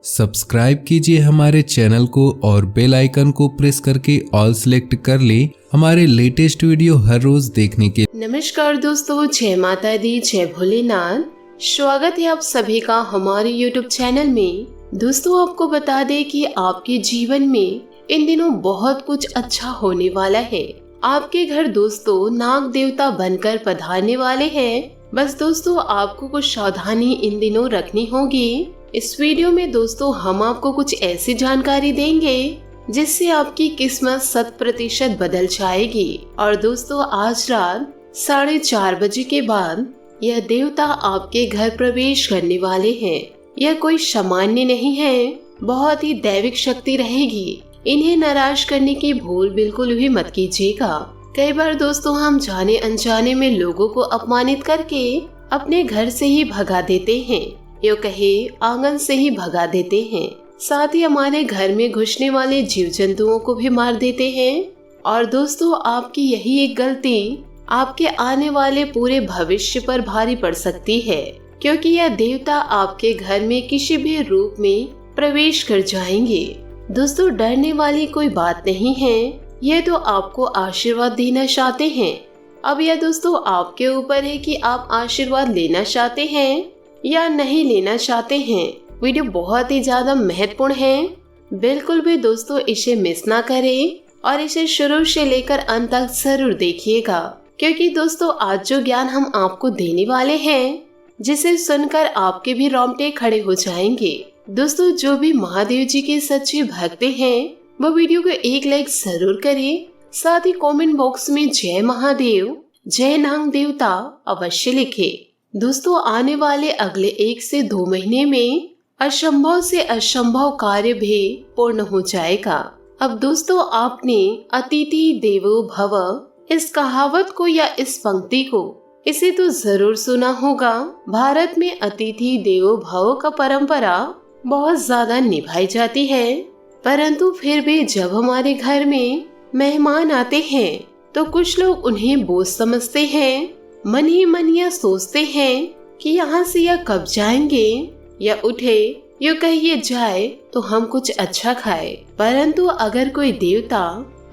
Subscribe कीजिए हमारे channel को और बेल आइकन को प्रेस करके ऑल सेलेक्ट कर ले हमारे लेटेस्ट वीडियो हर रोज देखने के। नमस्कार दोस्तों, जय माता दी, जय भोलेनाथ। स्वागत है आप सभी का हमारे YouTube चैनल में। दोस्तों, आपको बता दें कि आपके जीवन में इन दिनों बहुत कुछ अच्छा होने वाला है। आपके घर दोस्तों नाग देवता बनकर पधारने वाले हैं। बस दोस्तों, आपको कुछ सावधानी इन दिनों रखनी होगी। इस वीडियो में दोस्तों हम आपको कुछ ऐसी जानकारी देंगे जिससे आपकी किस्मत 100% बदल जाएगी। और दोस्तों, आज रात 4:30 बजे के बाद यह देवता आपके घर प्रवेश करने वाले हैं। यह कोई सामान्य नहीं है, बहुत ही दैविक शक्ति रहेगी। इन्हें नाराज करने की भूल बिल्कुल भी मत कीजिएगा। कई बार दोस्तों हम जाने अनजाने में लोगों को अपमानित करके अपने घर से ही भगा देते हैं, यो कहे आंगन से ही भगा देते हैं। साथ ही हमारे घर में घुसने वाले जीव जंतुओं को भी मार देते हैं। और दोस्तों, आपकी यही एक गलती आपके आने वाले पूरे भविष्य पर भारी पड़ सकती है, क्योंकि यह देवता आपके घर में किसी भी रूप में प्रवेश कर जाएंगे। दोस्तों, डरने वाली कोई बात नहीं है, ये तो आपको आशीर्वाद देना चाहते हैं। अब यह दोस्तों आपके ऊपर है कि आप आशीर्वाद लेना चाहते हैं या नहीं लेना चाहते हैं। वीडियो बहुत ही ज्यादा महत्वपूर्ण है, बिल्कुल भी दोस्तों इसे मिस ना करें और इसे शुरू से लेकर अंत तक जरूर देखिएगा, क्योंकि दोस्तों आज जो ज्ञान हम आपको देने वाले हैं, जिसे सुनकर आपके भी रोंगटे खड़े हो जाएंगे। दोस्तों, जो भी महादेव जी के सच्चे भक्त हैं वो वीडियो को एक लाइक जरूर करें। साथ ही कमेंट बॉक्स में जय महादेव, जय नाग देवता अवश्य लिखे। दोस्तों, आने वाले अगले 1 से 2 महीने में असंभव से असंभव कार्य भी पूर्ण हो जाएगा। अब दोस्तों, आपने अतिथि देवो भव इस कहावत को या इस पंक्ति को इसे तो जरूर सुना होगा। भारत में अतिथि देवो भव का परंपरा बहुत ज्यादा निभाई जाती है, परंतु फिर भी जब हमारे घर में मेहमान आते हैं तो कुछ लोग उन्हें बोझ समझते हैं। मन ही मन यह सोचते हैं कि यहाँ से यह कब जाएंगे या उठे, यो कहिए जाए तो हम कुछ अच्छा खाए। परंतु अगर कोई देवता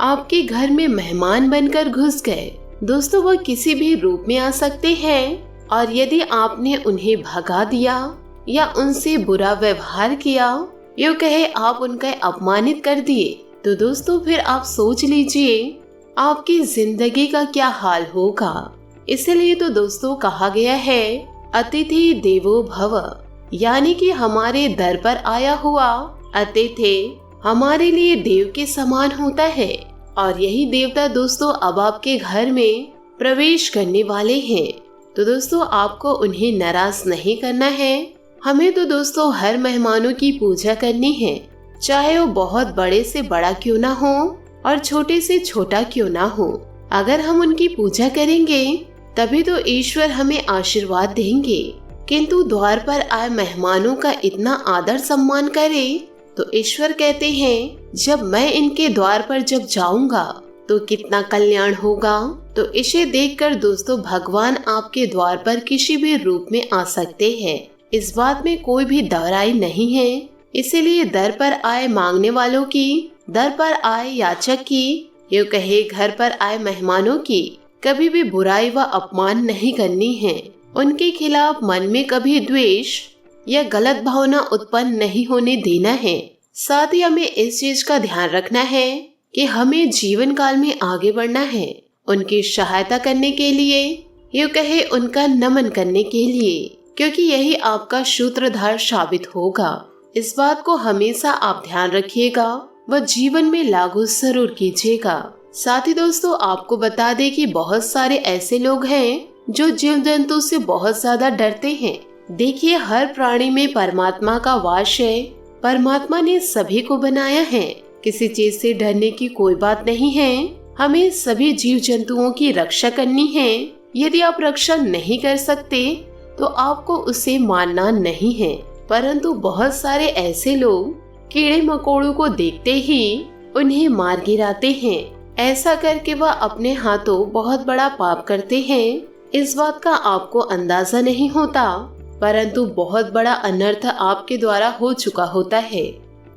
आपके घर में मेहमान बनकर घुस गए, दोस्तों वह किसी भी रूप में आ सकते हैं। और यदि आपने उन्हें भगा दिया या उनसे बुरा व्यवहार किया, यो कहे आप उनका अपमानित कर दिए, तो दोस्तों फिर आप सोच लीजिए आपकी जिंदगी का क्या हाल होगा। इसलिए तो दोस्तों कहा गया है अतिथि देवो भव, यानी कि हमारे दर पर आया हुआ अतिथि हमारे लिए देव के समान होता है। और यही देवता दोस्तों अब आपके घर में प्रवेश करने वाले हैं। तो दोस्तों आपको उन्हें नाराज नहीं करना है। हमें तो दोस्तों हर मेहमानों की पूजा करनी है, चाहे वो बहुत बड़े से बड़ा क्यों ना हो और छोटे से छोटा क्यों ना हो। अगर हम उनकी पूजा करेंगे तभी तो ईश्वर हमें आशीर्वाद देंगे। किंतु द्वार पर आए मेहमानों का इतना आदर सम्मान करे तो ईश्वर कहते हैं जब मैं इनके द्वार पर जब जाऊंगा तो कितना कल्याण होगा। तो इसे देखकर दोस्तों भगवान आपके द्वार पर किसी भी रूप में आ सकते हैं, इस बात में कोई भी दराई नहीं है। इसीलिए दर पर आए मांगने वालों की, दर पर आए याचक की, यो कहे घर पर आए मेहमानों की कभी भी बुराई व अपमान नहीं करनी है। उनके खिलाफ मन में कभी द्वेष या गलत भावना उत्पन्न नहीं होने देना है। साथ ही हमें इस चीज का ध्यान रखना है कि हमें जीवन काल में आगे बढ़ना है, उनकी सहायता करने के लिए, यो कहे उनका नमन करने के लिए, क्योंकि यही आपका सूत्रधार साबित होगा। इस बात को हमेशा आप ध्यान रखिएगा व जीवन में लागू जरूर कीजिएगा। साथ ही दोस्तों आपको बता दें कि बहुत सारे ऐसे लोग हैं जो जीव जंतु से बहुत ज्यादा डरते हैं। देखिए, हर प्राणी में परमात्मा का वास है। परमात्मा ने सभी को बनाया है, किसी चीज से डरने की कोई बात नहीं है। हमें सभी जीव जंतुओं की रक्षा करनी है। यदि आप रक्षा नहीं कर सकते तो आपको उसे मानना नहीं है। परंतु बहुत सारे ऐसे लोग कीड़े मकोड़ों को देखते ही उन्हें मार गिराते हैं। ऐसा करके वह अपने हाथों बहुत बड़ा पाप करते हैं। इस बात का आपको अंदाजा नहीं होता परंतु बहुत बड़ा अनर्थ आपके द्वारा हो चुका होता है।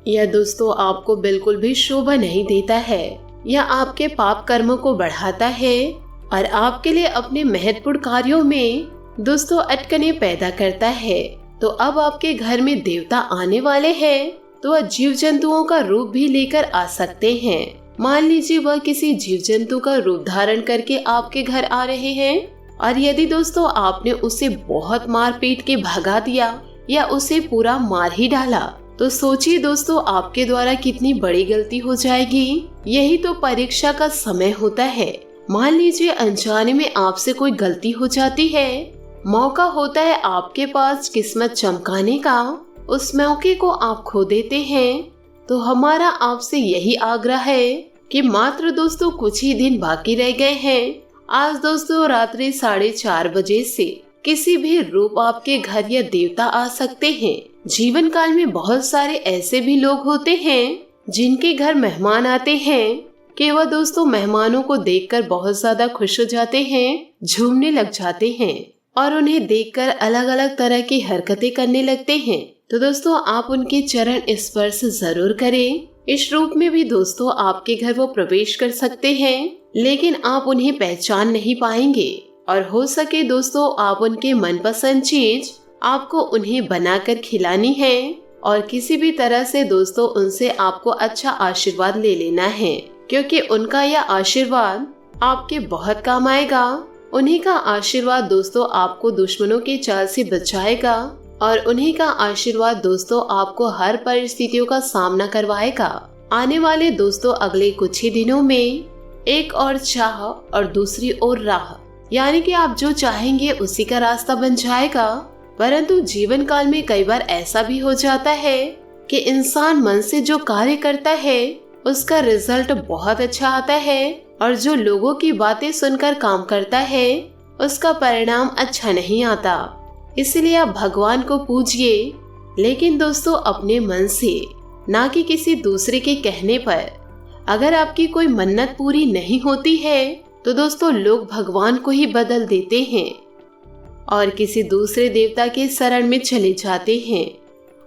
यह दोस्तों आपको बिल्कुल भी शोभा नहीं देता है। यह आपके पाप कर्मों को बढ़ाता है और आपके लिए अपने महत्वपूर्ण कार्यों में दोस्तों अटकने पैदा करता है। तो अब आपके घर में देवता आने वाले हैं, तो वह जीव जंतुओं का रूप भी लेकर आ सकते हैं। मान लीजिए वह किसी जीव जंतु का रूप धारण करके आपके घर आ रहे हैं और यदि दोस्तों आपने उसे बहुत मार पीट के भगा दिया या उसे पूरा मार ही डाला, तो सोचिए दोस्तों आपके द्वारा कितनी बड़ी गलती हो जाएगी। यही तो परीक्षा का समय होता है। मान लीजिए अनजाने में आपसे कोई गलती हो जाती है, मौका होता है आपके पास किस्मत चमकाने का, उस मौके को आप खो देते हैं। तो हमारा आपसे यही आग्रह है कि मात्र दोस्तों कुछ ही दिन बाकी रह गए हैं। आज दोस्तों रात्रि 4:30 बजे से किसी भी रूप आपके घर या देवता आ सकते हैं। जीवन काल में बहुत सारे ऐसे भी लोग होते हैं जिनके घर मेहमान आते हैं कि वह दोस्तों मेहमानों को देखकर बहुत ज्यादा खुश हो जाते हैं, झूमने लग जाते हैं और उन्हें देखकर अलग अलग तरह की हरकतें करने लगते हैं। तो दोस्तों आप उनके चरण स्पर्श जरूर करें। इस रूप में भी दोस्तों आपके घर वो प्रवेश कर सकते हैं, लेकिन आप उन्हें पहचान नहीं पाएंगे और हो सके दोस्तों आप उनके मनपसंद चीज आपको उन्हें बनाकर खिलानी है और किसी भी तरह से दोस्तों उनसे आपको अच्छा आशीर्वाद ले लेना है, क्योंकि उनका यह आशीर्वाद आपके बहुत काम आएगा। उन्हीं का आशीर्वाद दोस्तों आपको दुश्मनों की चाल से बचाएगा और उन्हीं का आशीर्वाद दोस्तों आपको हर परिस्थितियों का सामना करवाएगा। आने वाले दोस्तों अगले कुछ ही दिनों में एक और चाह और दूसरी ओर राह, यानी कि आप जो चाहेंगे उसी का रास्ता बन जाएगा। परंतु जीवन काल में कई बार ऐसा भी हो जाता है कि इंसान मन से जो कार्य करता है उसका रिजल्ट बहुत अच्छा आता है और जो लोगों की बातें सुनकर काम करता है उसका परिणाम अच्छा नहीं आता। इसलिए आप भगवान को पूजिए, लेकिन दोस्तों अपने मन से, ना कि किसी दूसरे के कहने पर। अगर आपकी कोई मन्नत पूरी नहीं होती है तो दोस्तों लोग भगवान को ही बदल देते हैं और किसी दूसरे देवता के शरण में चले जाते हैं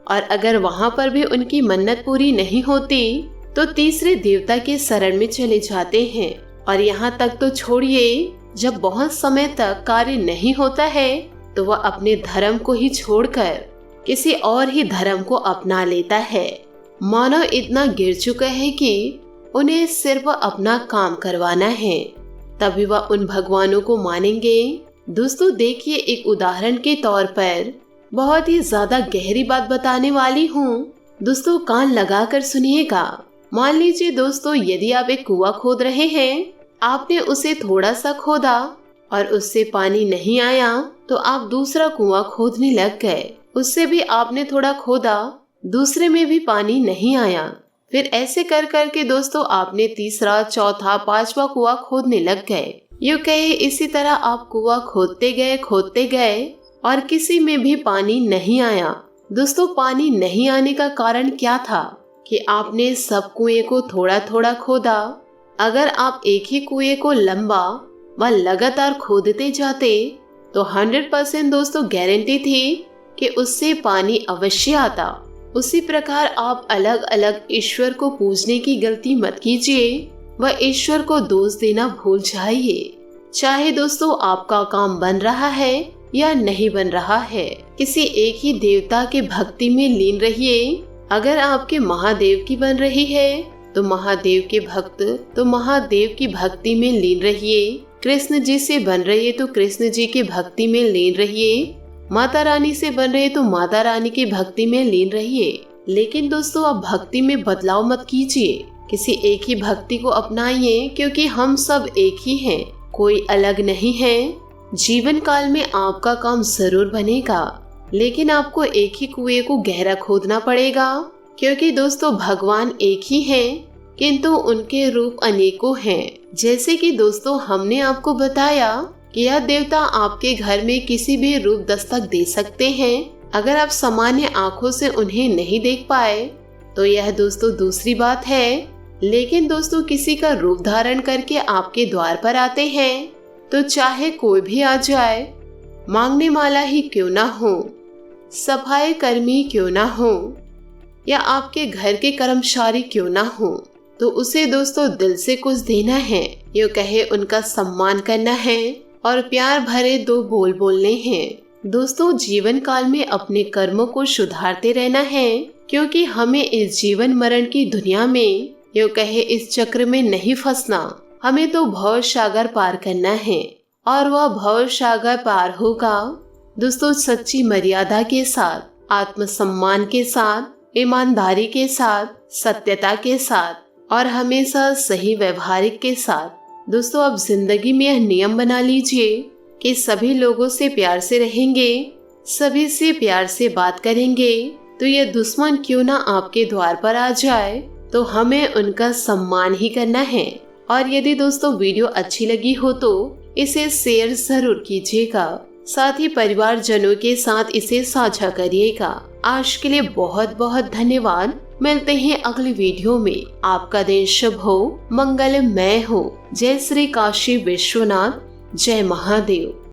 और अगर वहां पर भी उनकी मन्नत पूरी नहीं होती तो तीसरे देवता के शरण में चले जाते हैं। और यहाँ तक तो छोड़िए, जब बहुत समय तक कार्य नहीं होता है तो वह अपने धर्म को ही छोड़कर किसी और ही धर्म को अपना लेता है। मानव इतना गिर चुका है कि उन्हें सिर्फ अपना काम करवाना है, तभी वह उन भगवानों को मानेंगे। दोस्तों देखिए, एक उदाहरण के तौर पर बहुत ही ज्यादा गहरी बात बताने वाली हूँ, दोस्तों कान लगाकर सुनिएगा। मान लीजिए दोस्तों, यदि आप एक कुआं खोद रहे हैं, आपने उसे थोड़ा सा खोदा और उससे पानी नहीं आया तो आप दूसरा कुआं खोदने लग गए। उससे भी आपने थोड़ा खोदा, दूसरे में भी पानी नहीं आया। फिर ऐसे कर कर के दोस्तों आपने तीसरा, चौथा, पांचवा कुआं खोदने लग गए। यूं कहे इसी तरह आप कुआं खोदते गए और किसी में भी पानी नहीं आया। दोस्तों पानी नहीं आने का कारण क्या था कि आपने सब कुएं को थोड़ा थोड़ा खोदा। अगर आप एक ही कुएं को लंबा व लगातार खोदते जाते तो 100% दोस्तों गारंटी थी कि उससे पानी अवश्य आता। उसी प्रकार आप अलग अलग ईश्वर को पूजने की गलती मत कीजिए व ईश्वर को दोष देना भूल जाइए। चाहे दोस्तों आपका काम बन रहा है या नहीं बन रहा है, किसी एक ही देवता के भक्ति में लीन रहिए। अगर आपके महादेव की बन रही है तो महादेव के भक्त तो महादेव की भक्ति में लीन रहिए। कृष्ण जी से बन रही है तो कृष्ण जी की भक्ति में लीन रहिए। माता रानी से बन रहे तो माता रानी की भक्ति में लीन रहिए। लेकिन दोस्तों आप भक्ति में बदलाव मत कीजिए, किसी एक ही भक्ति को अपनाइए, क्योंकि हम सब एक ही हैं, कोई अलग नहीं है। जीवन काल में आपका काम जरूर बनेगा, लेकिन आपको एक ही कुएं को गहरा खोदना पड़ेगा, क्योंकि दोस्तों भगवान एक ही हैं, किंतु उनके रूप अनेकों हैं। जैसे कि दोस्तों हमने आपको बताया कि यह देवता आपके घर में किसी भी रूप दस्तक दे सकते हैं। अगर आप सामान्य आंखों से उन्हें नहीं देख पाए तो यह दोस्तों दूसरी बात है, लेकिन दोस्तों किसी का रूप धारण करके आपके द्वार पर आते हैं तो चाहे कोई भी आ जाए, मांगने वाला ही क्यों ना हो, सफाई कर्मी क्यों ना हो या आपके घर के कर्मचारी क्यों ना हो, तो उसे दोस्तों दिल से कुछ देना है, यूँ कहे उनका सम्मान करना है और प्यार भरे दो बोल बोलने हैं। दोस्तों जीवन काल में अपने कर्मों को सुधारते रहना है, क्योंकि हमें इस जीवन मरण की दुनिया में यूँ कहे इस चक्र में नहीं फंसना। हमें तो भव सागर पार करना है और वह भव सागर पार होगा दोस्तों सच्ची मर्यादा के साथ, आत्मसम्मान के साथ, ईमानदारी के साथ, सत्यता के साथ और हमेशा सही व्यवहारिक के साथ। दोस्तों अब जिंदगी में यह नियम बना लीजिए कि सभी लोगों से प्यार से रहेंगे, सभी से प्यार से बात करेंगे, तो ये दुश्मन क्यों ना आपके द्वार पर आ जाए तो हमें उनका सम्मान ही करना है। और यदि दोस्तों वीडियो अच्छी लगी हो तो इसे शेयर जरूर कीजिएगा, साथ ही परिवारजनों के साथ इसे साझा करिएगा। आज के लिए बहुत बहुत धन्यवाद। मिलते हैं अगली वीडियो में। आपका दिन शुभ हो, मंगलमय हो। जय श्री काशी विश्वनाथ, जय महादेव।